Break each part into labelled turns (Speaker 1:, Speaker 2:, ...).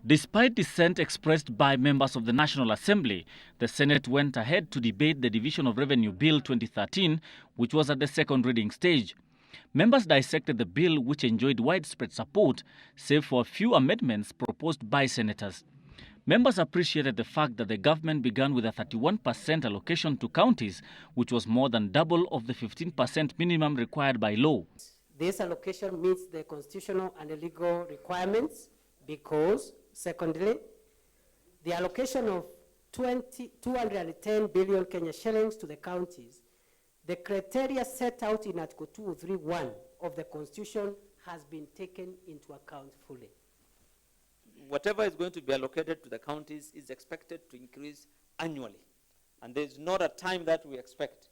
Speaker 1: Despite dissent expressed by members of the National Assembly, the Senate went ahead to debate the Division of Revenue Bill 2013, which was at the second reading stage. Members dissected the bill, which enjoyed widespread support, save for a few amendments proposed by senators. Members appreciated the fact that the government began with a 31% allocation to counties, which was more than double of the 15% minimum required by law.
Speaker 2: This allocation meets the constitutional and legal requirements because, secondly, the allocation of 210 billion Kenya shillings to the counties, the criteria set out in Article 203(1) of the Constitution has been taken into account fully.
Speaker 3: Whatever is going to be allocated to the counties is expected to increase annually. And there's not a time that we expect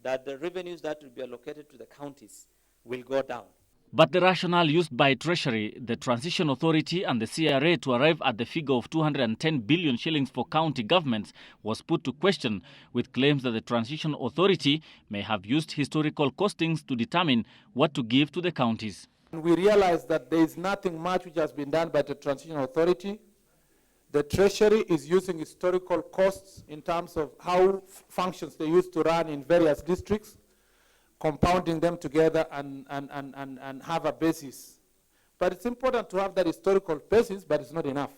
Speaker 3: that the revenues that will be allocated to the counties will go down.
Speaker 1: But the rationale used by Treasury, the Transition Authority and the CRA to arrive at the figure of 210 billion shillings for county governments was put to question, with claims that the Transition Authority may have used historical costings to determine what to give to the counties.
Speaker 4: We realize that there is nothing much which has been done by the Transition Authority. The Treasury is using historical costs in terms of how functions they used to run in various districts, compounding them together and have a basis. But it's important to have that historical basis, but it's not enough.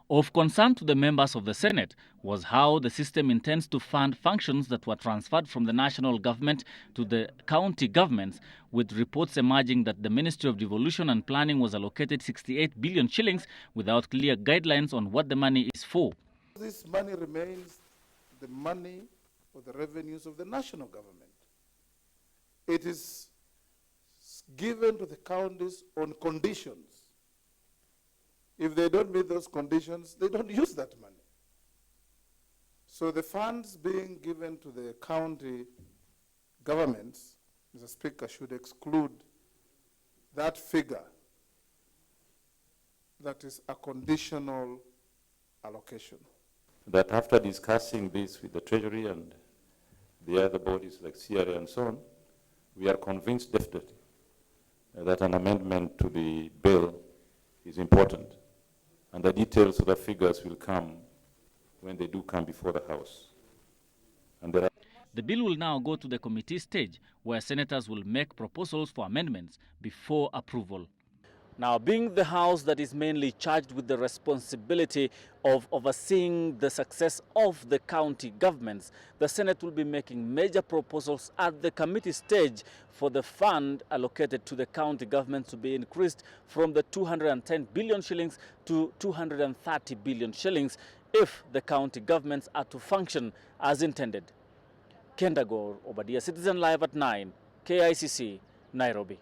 Speaker 1: Of concern to the members of the Senate was how the system intends to fund functions that were transferred from the national government to the county governments, with reports emerging that the Ministry of Devolution and Planning was allocated 68 billion shillings without clear guidelines on what the money is for.
Speaker 4: This money remains the money or the revenues of the national government. It is given to the counties on conditions. If they don't meet those conditions, they don't use that money. So the funds being given to the county governments, Mr. Speaker, should exclude that figure that is a conditional allocation.
Speaker 5: That after discussing this with the Treasury and the other bodies like CRA and so on, we are convinced definitely that an amendment to the bill is important, and the details of the figures will come when they do come before the House. And
Speaker 1: the bill will now go to the committee stage, where senators will make proposals for amendments before approval. Now, being the House that is mainly charged with the responsibility of overseeing the success of the county governments, the Senate will be making major proposals at the committee stage for the fund allocated to the county governments to be increased from the 210 billion shillings to 230 billion shillings if the county governments are to function as intended. Kendagor Obadia, Citizen Live at 9, KICC, Nairobi.